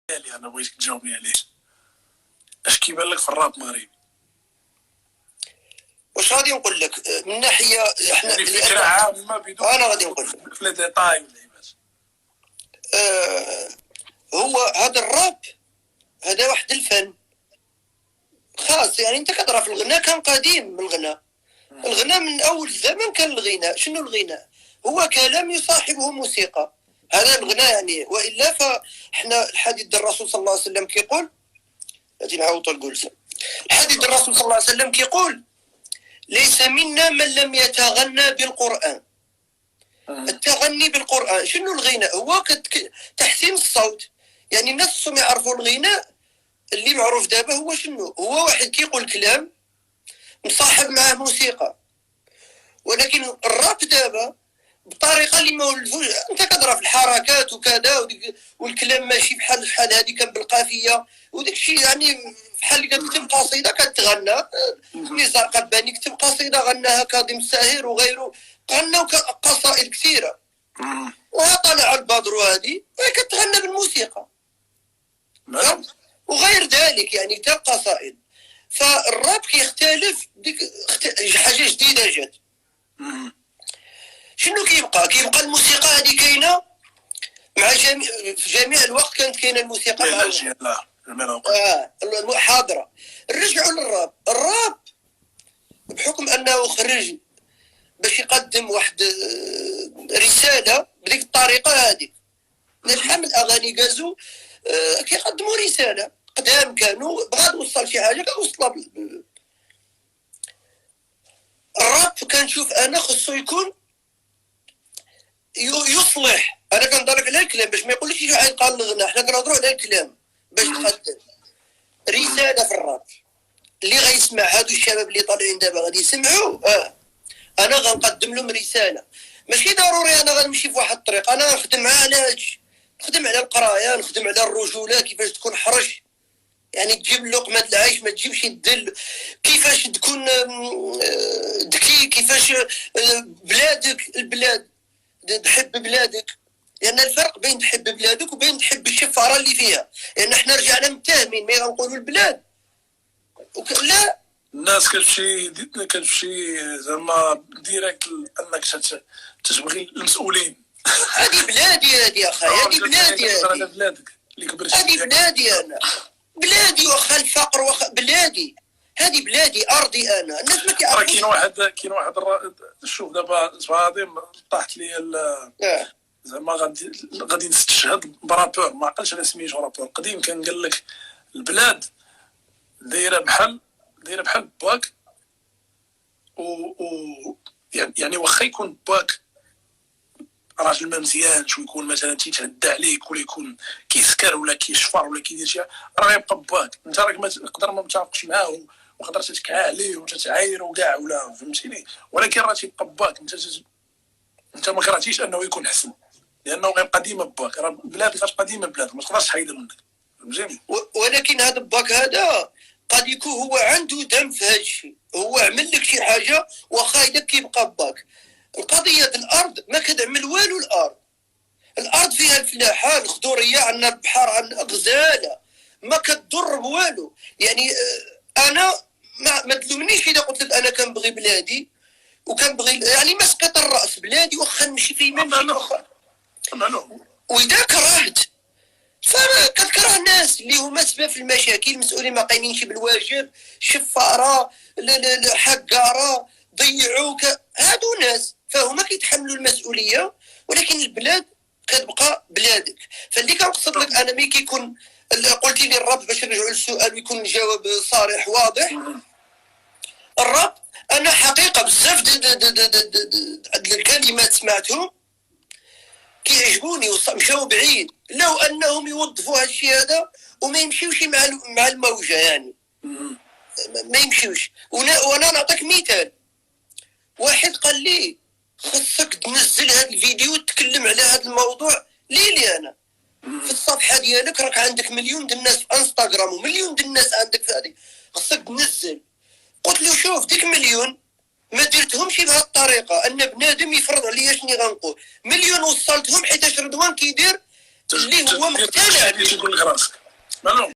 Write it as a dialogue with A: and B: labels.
A: ديالي انا بغيتك تجاوبني عليه. اش كيبان لك في الراب مغربي؟
B: واش غادي نقول لك من ناحيه
A: احنا يعني فكره عامه بدون
B: انا غادي نقول لك
A: في لي ديتاي واللعيبات.
B: هو هذا الراب هذا واحد الفن خاص. يعني انت كترى في الغناء كان قديم من الغناء. الغناء من اول الزمن كان الغناء. شنو الغناء؟ هو كلام يصاحبه موسيقى. هذا الغناء يعني. والا فاحنا الحديث ديال الرسول صلى الله عليه وسلم كيقول غادي نعاود نقول الحديث ديال الرسول صلى الله عليه وسلم كيقول ليس منا من لم يتغنى بالقرآن. التغني بالقرآن شنو الغناء؟ هو تحسين الصوت. يعني الناس ما يعرفوا الغناء اللي معروف دابا هو شنو؟ هو واحد كيقول كلام مصاحب معاه موسيقى. ولكن الراب دابا بطريقه اللي ما ولفوش. انت كترى في الحركات وكذا والكلام ماشي بحال هذه كان بالقافيه وداك الشيء. يعني بحال اللي كتكتب قصيده كتغنى. نزار قباني كتب قصيده غناها كاظم الساهر وغيره. غناو قصائد كثيره. وطلع البدر هذه كتغنى بالموسيقى وغير ذلك. يعني حتى القصائد. فالراب كيختلف. ديك حاجه جديده جات. شنو كيبقى الموسيقى هذه كاينه مع في جميع الوقت. كانت كاينه الموسيقى مع حاضره. نرجعوا للراب. الراب بحكم انه خرج باش يقدم واحد رساله بديك الطريقه هذه. شحال من اغاني كازو كيقدموا رساله. قدام كانوا بغا توصل شي حاجه كتوصلها. الراب كنشوف انا خصو يكون يصلح. انا كنهضر على الكلام باش ما يقولش شي واحد قال الغناء. حنا كنهضروا على الكلام باش تقدم رساله في الراب. اللي غيسمع هادو الشباب اللي طالعين دابا غادي يسمعوا. انا غنقدم لهم رساله. ماشي ضروري انا غنمشي في واحد الطريق. انا نخدم على هادشي. نخدم على القرايه. نخدم على الرجوله. كيفاش تكون حرج. يعني تجيب لقمه العيش ما تجيبش الدل. كيفاش تكون ذكي. كيفاش بلادك البلاد تحب بلادك. لان الفرق بين تحب بلادك وبين تحب الشفاره اللي فيها. لان احنا رجعنا متهمين ما غنقولوا البلاد لا.
A: الناس كتمشي زعما ديريكت انك تبغي المسؤولين.
B: هذه بلادي هذه اخي. هذه بلادي
A: هذه بلادك اللي كبرتي.
B: هذه بلادي انا. بلادي واخا الفقر واخا بلادي. هذه بلادي ارضي انا. الناس ما كيعرفوش.
A: كاين واحد شوف دابا صافي طاحت لي زعما غادي نستشهد برابور. ما عقلش على سميتو رابور قديم. كان قال لك البلاد دايره بحال باك و يعني واخا يكون باك راجل ما مزيانش ويكون مثلا تيتهدى عليك ولا يكون كيسكر ولا كيشفر ولا كيدير شي راه يبقى باك. انت راك ما تقدر ما متفقش معاه وقدر تتكع عليه وتتعاير وكاع ولا فهمتيني. ولكن راه تيبقى باك. انت ما كرهتيش انه يكون حسن لانه غيبقى ديما باك. راه بلادك غتبقى ديما بلادك ما تقدرش تحيد منك. فهمتيني.
B: ولكن هذا الباك هذا قد يكون هو عنده دم في هذا الشيء. هو عمل لك شي حاجه واخا هذاك كيبقى باك. القضيه ديال الارض ما كتعمل والو. الارض فيها الفلاحه الخضوريه. عندنا البحر عندنا غزاله ما كتضر بوالو. يعني انا ما تلومنيش اذا قلت لك انا كنبغي بلادي وكنبغي. يعني مسقط الراس بلادي واخا نمشي في يمين واخا. واذا كرهت فكتكره الناس اللي هما سبب في المشاكل. المسؤولين ما قايمينش بالواجب. شفاره حقاره ضيعوك. هادو ناس فهما كيتحملوا المسؤوليه. ولكن البلاد كتبقى بلادك. فاللي كنقصد لك انا ملي كيكون قلتي لي الراب باش نرجعوا للسؤال ويكون الجواب صريح واضح. الراب انا حقيقه بزاف الكلمات سمعتهم كيعجبوني مشاو بعيد. لو انهم يوظفوا هذا الشيء هذا وما يمشيوش مع الموجه. يعني ما يمشيوش. وانا نعطيك مثال. واحد قال لي خصك تنزل هذا الفيديو وتتكلم على هذا الموضوع. لي انا في الصفحه ديالك راك عندك مليون ديال الناس في انستغرام ومليون ديال الناس عندك في هذه. خصك تنزل. قلت له شوف ديك مليون ما درتهمش بهذه الطريقه ان بنادم يفرض عليا شنو غنقول. مليون وصلتهم حيت رضوان كيدير اللي هو مقتنع
A: يقول لك راسك.